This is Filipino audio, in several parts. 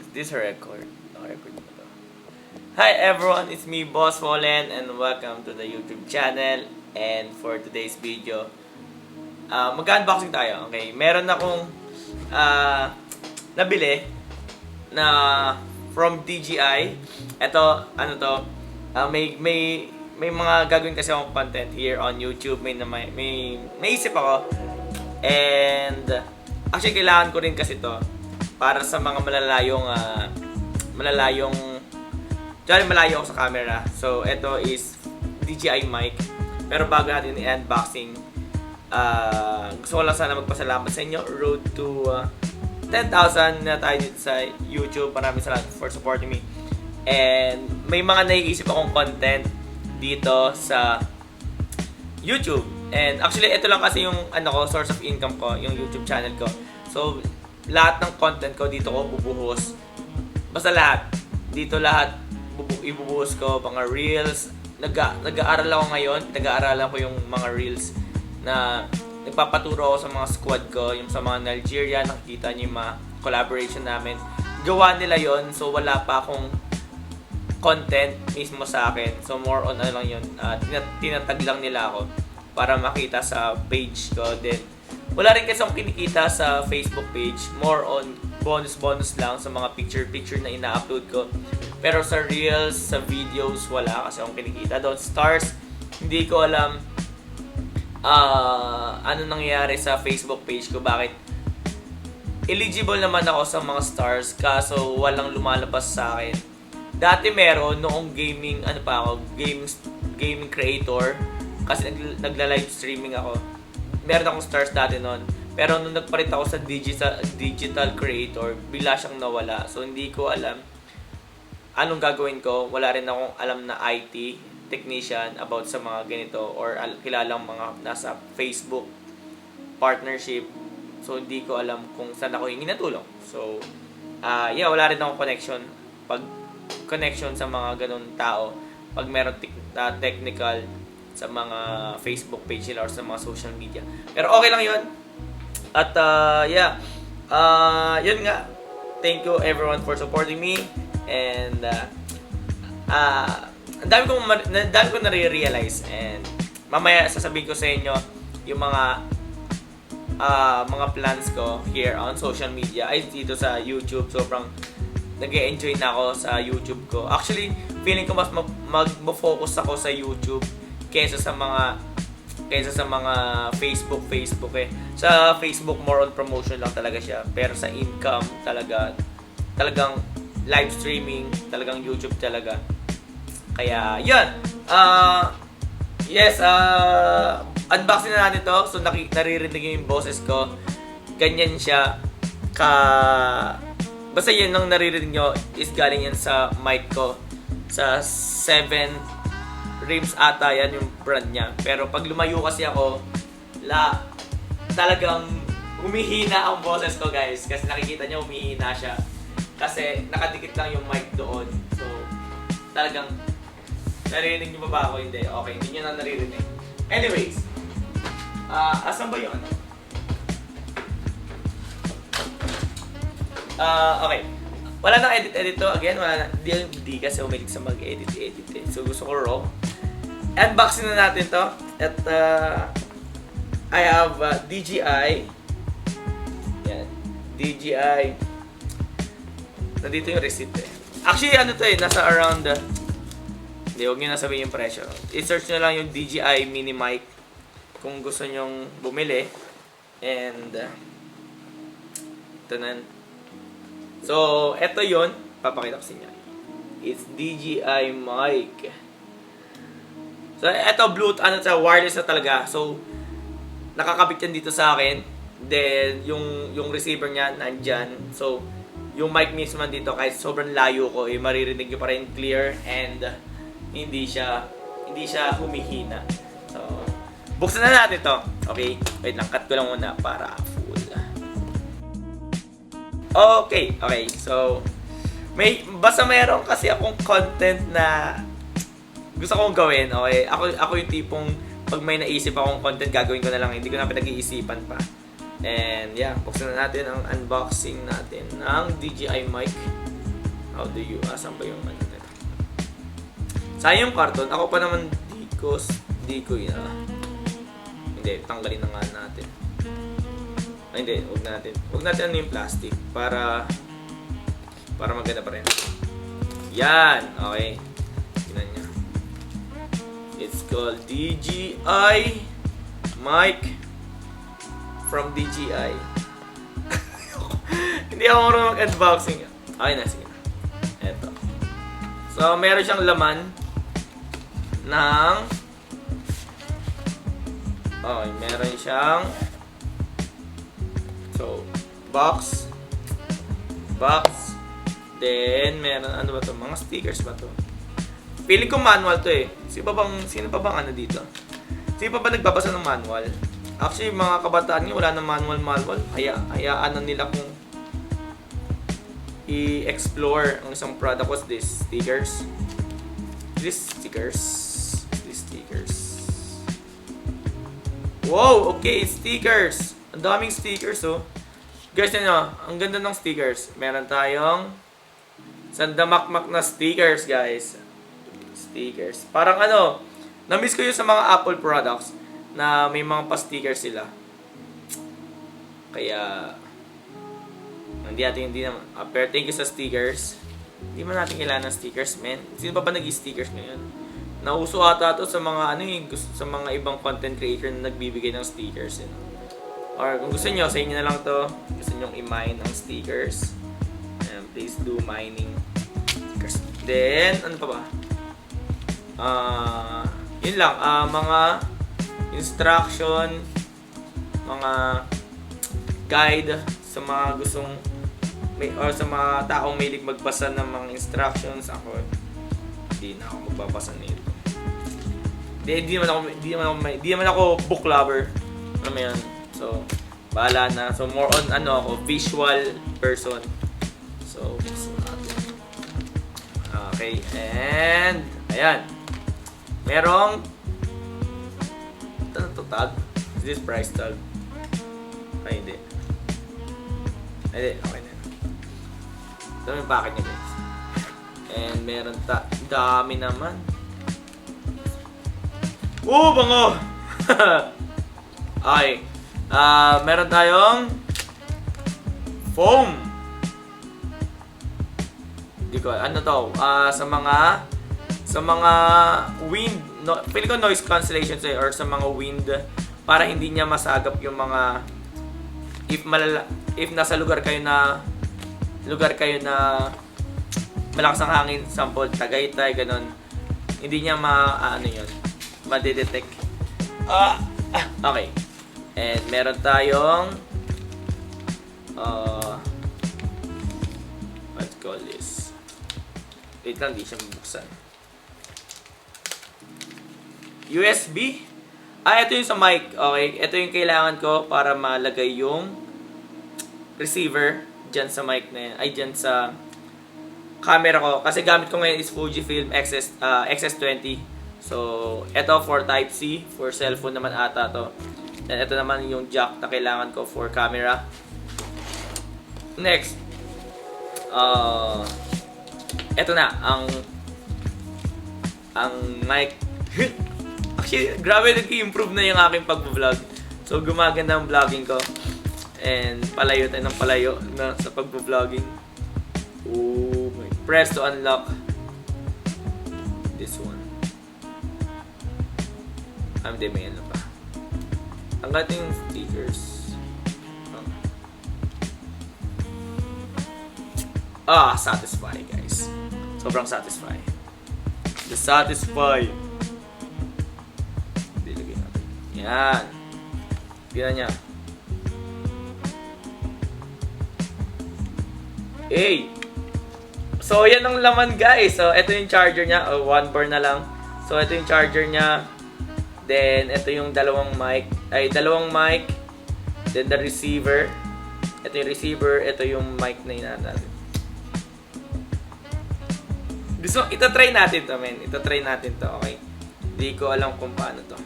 This record. Record mo to. Hi everyone, it's me Boss Fallen and welcome to the YouTube channel. And for today's video, mag-unboxing tayo. Okay, meron akong nabili na from DJI. Ito, ano to? May mga gagawin kasi akong content here on YouTube. May naisip ako. And actually kailangan ko rin kasi to para sa mga malayo ako sa camera. So ito is DJI mic. Pero bago natin i-unboxing, gusto ko lang sana magpasalamat sa inyo. Road to 10,000 na tayo dito sa YouTube. Maraming salamat for supporting me. And may mga naiisip akong content dito sa YouTube. And actually, ito lang kasi yung source of income ko, yung YouTube channel ko. So, lahat ng content ko dito ko bubuhos. Basta lahat. Dito lahat ibubuhos ko, mga reels. Nag-aaral ako ngayon. Nag-aaralan ko yung mga reels na nagpapaturo ako sa mga squad ko, yung sa mga Nigeria. Nakikita niyo yung mga collaboration namin. Gawa nila yon, so wala pa akong content mismo sa akin. So more on ano lang yun, tinatag lang nila ako para makita sa page ko. Then wala rin kasi akong kinikita sa Facebook page. More on bonus lang sa mga picture na ina-upload ko. Pero sa reels, sa videos, wala kasi akong kinikita doon. Stars, hindi ko alam ano nangyayari sa Facebook page ko. Bakit? Eligible naman ako sa mga stars, kaso walang lumalabas sa akin. Dati meron, noong gaming creator, kasi nagla-live streaming ako. Meron akong stars dati noon. Pero nung nagpalit ako sa digital creator, bigla siyang nawala. So hindi ko alam anong gagawin ko. Wala rin akong alam na IT technician about sa mga ganito or kilalang mga nasa Facebook partnership. So hindi ko alam kung saan ako hingin na tulong. So wala rin akong connection sa mga ganun tao pag meron technical sa mga Facebook page nila or sa mga social media. Pero okay lang yun. At yun nga. Thank you everyone for supporting me. And ang dami kong nare-realize. And mamaya sasabihin ko sa inyo yung mga plans ko here on social media. Ay dito sa YouTube. Sobrang nag-e-enjoy na ako sa YouTube ko. Actually, feeling ko mas mag-focus ako sa YouTube kaysa sa mga Facebook eh. Sa Facebook more on promotion lang talaga siya. Pero sa income talagang live streaming, talagang YouTube talaga. Kaya, yun. Unboxing na natin to. So naririnig yung boses ko. Ganyan siya basta yun ang naririnig nyo is galing yan sa mic ko. Sa 7 Rims ata yan yung brand niya. Pero pag lumayo kasi ako, talagang humihina ang boses ko, guys. Kasi nakikita nyo humihina siya. Kasi nakadikit lang yung mic doon. So, talagang naririnig nyo ba ako? Hindi. Okay, hindi nyo na naririnig. Anyways, asan ba yun? Okay. Wala nang edit to. Again, hindi kasi umilig sa mag-edit eh. So, gusto ko raw. Unboxing na natin to. At, I have DJI. Yan. DJI. Nandito yung receipt eh. Actually, nasa around, hindi, huwag nyo na sabihin yung presyo. I-search nyo lang yung DJI mini mic kung gusto nyong bumili. And, ito na. So, eto yun. Papakita ko sa inyo. It's DJI mic. So, eto Bluetooth, wireless na talaga. So, nakakabit yan dito sa akin. Then, yung receiver niya nandyan. So, yung mic mismo dito, kahit sobrang layo ko, maririnig nyo pa rin clear and hindi siya humihina. So, buksan na natin to. Okay? Wait lang, cut ko lang muna para full. Okay. So, basta mayroon kasi akong content na gusto kong gawin. Okay? Ako yung tipong pag may naisip akong content, gagawin ko na lang. Hindi ko na pinag-iisipan pa. And buksan na natin ang unboxing natin ng DJI mic. How do you, asan ba yung ano nila? Sayang yung carton. Ako pa naman di ko yun. Hindi, tanggalin na nga natin. Ay, hindi, huwag natin. Huwag natin ano yung plastic para maganda pa rin. Yan, okay. Tingnan niya. It's called DJI mic from DJI. Hindi ako marunong mag-unboxing. Okay na, sige na. Eto. So, meron siyang laman ng... Okay, meron siyang... So, box. Then, meron, ano ba to? Mga stickers ba to? Feeling ko manual to eh. Sino pa bang ano dito? Sino pa ba nagbabasa ng manual? Actually, mga kabataan niyo, wala ng manual. Hayaan na nila kung i-explore ang isang product. What's this? Stickers? These stickers. Wow! Okay, stickers! Ang daming stickers, oh. Guys, nyo, ang ganda ng stickers. Meron tayong sandamakmak na stickers, guys. Stickers. Parang ano, na-miss ko yun sa mga Apple products na may mga pa-stickers sila. Kaya, hindi naman. Pero thank you sa stickers. Hindi man natin kailangan ng stickers, man. Sino pa nag-stickers ngayon? Nauso ata ito sa mga sa mga ibang content creator na nagbibigay ng stickers. Or kung gusto niyo, sa inyo na lang to. Gusto niyo i-mine ang stickers. Please do mining stickers. Then, ano pa ba? Yun lang. Mga instruction, mga guide sa mga gustong or sa mga taong mahilig magbasa ng mga instructions. Ako, hindi na ako magbabasa nito. Hindi naman ako book lover. Ano mo yan? So, bahala na. So, more on ako, visual person. So, okay. And, ayan. Merong ito tag. Is this price tag? Ay, hindi. Okay na. Ito yung packet niya, guys. And meron dami naman. Oh, bango! Okay. Meron tayong foam. Hindi ko, ano to? Sa mga wind, feeling ko noise cancellations or sa mga wind para hindi niya masagap yung mga if nasa lugar kayo na malakas ang hangin, sample Tagaytay, ganun, hindi niya ma-detect. Okay. And meron tayong let's call this. Wait lang, di siya mabuksan. USB. Ito yung sa mic. Okay. Ito yung kailangan ko para malagay yung receiver dyan sa mic na yan. Ay, dyan sa camera ko. Kasi gamit ko ngayon is Fujifilm XS20. So, ito for Type-C. For cellphone naman ata to. And ito naman yung jack na kailangan ko for camera. Next. Ito na. Ang mic. Actually, grabe nag-improve na yung aking pag-vlog. So, gumaganda ang vlogging ko. And palayo tayo ng palayo na sa pag-vlogging. Oh my. Press to unlock this one. Hindi, may ano pa. Ang ating stickers. Satisfy, guys. Sobrang satisfy. The satisfy. Dilagay natin. Yan. Tignan niya. Hey! So, yan ang laman, guys. So, ito yung charger niya. One bar na lang. So, ito yung charger niya. Then, ito yung dalawang mic. Then, the receiver. Ito yung receiver. Ito yung mic na inaanap. Itatry natin to, men. Itatry natin to, okay? Hindi ko alam kung paano to.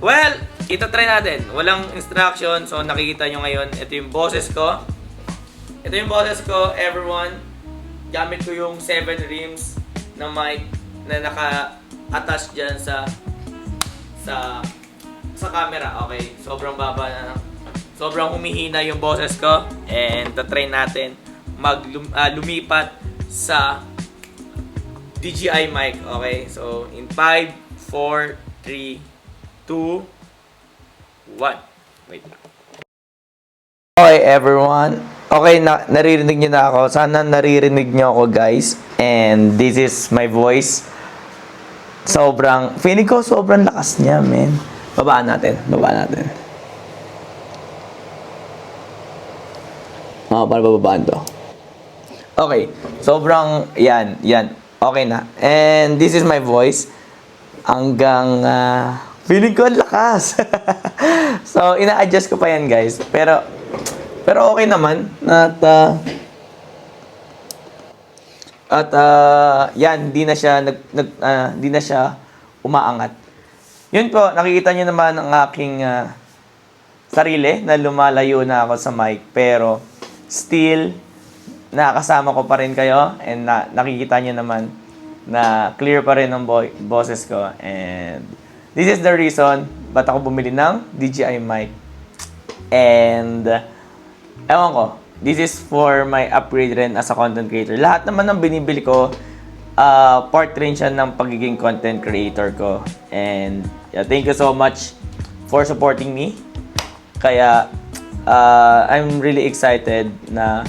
Well, itatry natin. Walang instruction. So, nakikita nyo ngayon. Ito yung boses ko. Everyone. gamit ko yung 7 rims na mic na naka-attach dyan sa camera. Okay, sobrang baba na. Sobrang humihina yung boses ko. And try natin lumipat sa DJI mic. Okay, so in 5, 4, 3, 2, 1. Wait lang. Okay, everyone. Okay, naririnig niyo na ako. Sana naririnig niyo ako, guys. And this is my voice. Feeling ko sobrang lakas niya, man. Babaan natin. Para bababaan to. Okay, yan. Okay na. And this is my voice. Hanggang, feeling ko ang lakas. So, ina-adjust ko pa yan, guys. Pero okay naman. Yan, di na siya umaangat. Yun po, nakikita niyo naman ang aking sarili na lumalayo na ako sa mic. Pero, still, nakakasama ko pa rin kayo. And nakikita niyo naman na clear pa rin ang boses ko. And this is the reason ba't ako bumili ng DJI mic. And, ewan ko, this is for my upgrade rin as a content creator. Lahat naman ng binibili ko, part rin siya ng pagiging content creator ko. And yeah, thank you so much for supporting me. Kaya, I'm really excited na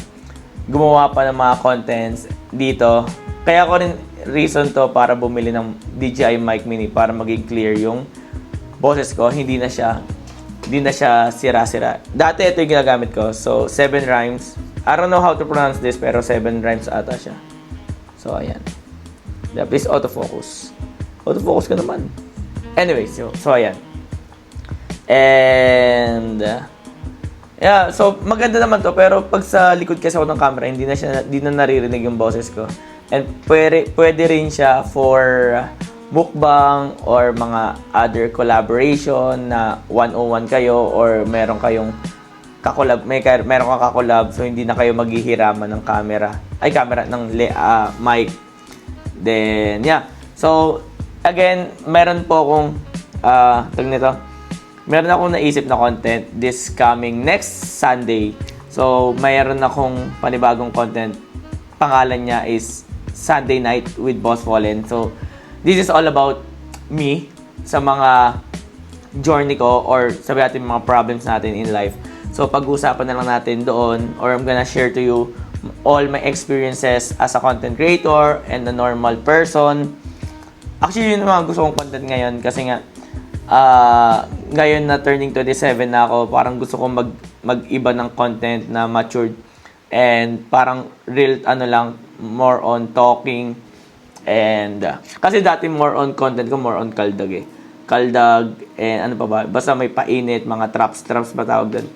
gumawa pa ng mga contents dito. Kaya ko rin reason to para bumili ng DJI Mic Mini para maging clear yung boses ko. Hindi na siya sira-sira. Dati ito yung ginagamit ko. So, 7 rhymes. I don't know how to pronounce this, pero 7 rhymes ata siya. So, ayan. Yeah, please autofocus. Autofocus ka naman. Anyway, so ayan. And, yeah, so maganda naman to. Pero pag sa likod kasi ako ng camera, hindi na naririnig yung boses ko. And pwede rin siya for mukbang or mga other collaboration na 101 kayo or meron kayong meron kang kakolab, so hindi na kayo maghihiraman ng mic. Then yeah, so again, meron po akong meron akong naisip na content this coming next Sunday. So mayroon akong panibagong content, pangalan niya is Sunday Night with Boss Fallen. So this is all about me sa mga journey ko or sabi natin mga problems natin in life. So pag-uusapan na lang natin doon or I'm gonna share to you all my experiences as a content creator and a normal person. Actually, yun yung mga gusto kong content ngayon kasi nga ngayon na turning 27 na ako, parang gusto kong mag-iba ng content na matured and parang real more on talking. And kasi dati more on content ko, more on kaldag and ano pa ba, basta may painit, mga traps ba tawag doon.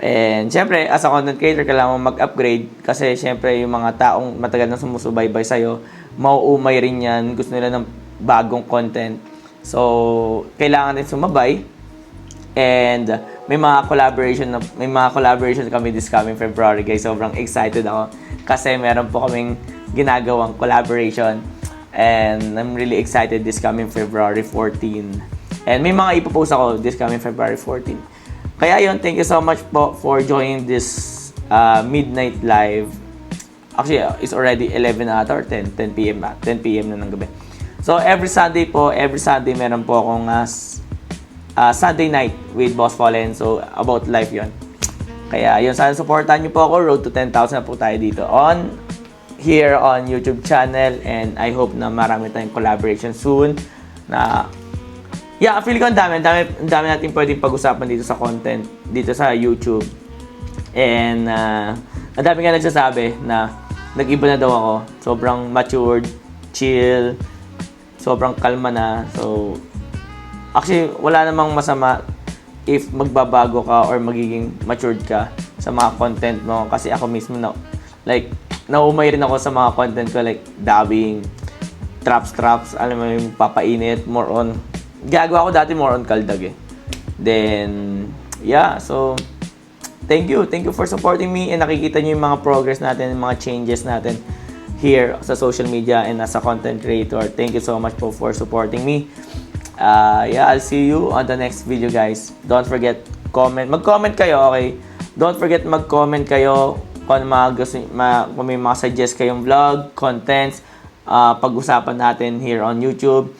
And syempre as a content creator kailangan mo mag-upgrade kasi syempre yung mga taong matagal na sumusubaybay sa'yo, mauumay rin yan, gusto nila ng bagong content, so kailangan din sumabay. And may mga collaboration kami this coming February, guys. Sobrang excited ako kasi meron po kaming ginagawang collaboration. And I'm really excited this coming February 14. And may mga ipopost ako this coming February 14. Kaya yun, thank you so much po for joining this midnight live. Actually, it's already 11 ata or 10 p.m. 10 p.m. na ng gabi. So, every Sunday meron po akong Sunday Night with Boss Fallen. So, about life yun. Kaya yun, sana supportan niyo po ako. Road to 10,000 na po tayo dito here on YouTube channel, and I hope na marami tayong collaboration soon na feel ko ang dami natin pwedeng pag-usapan dito sa content dito sa YouTube. And ang dami nga nagsasabi na nag-iba na daw ako, sobrang matured, chill, sobrang kalma na. So actually wala namang masama if magbabago ka or magiging matured ka sa mga content mo, kasi ako mismo naumay rin ako sa mga content ko, like dubbing, traps, alam mo yung papainit, more on, gagawa ko dati more on kaldag Then, yeah, so, thank you for supporting me, and nakikita nyo yung mga progress natin, yung mga changes natin here sa social media and as a content creator. Thank you so much po for supporting me. Yeah, I'll see you on the next video, guys. Don't forget, mag-comment kayo, okay? Don't forget mag-comment kayo kung kung may mga suggest kayong vlog, contents, pag-usapan natin here on YouTube.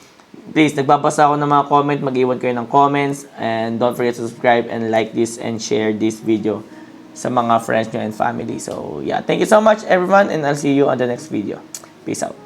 Please, nagbabasa ako ng mga comment, mag-iwan kayo ng comments, and don't forget to subscribe and like this and share this video sa mga friends nyo and family. So, yeah, thank you so much everyone, and I'll see you on the next video. Peace out.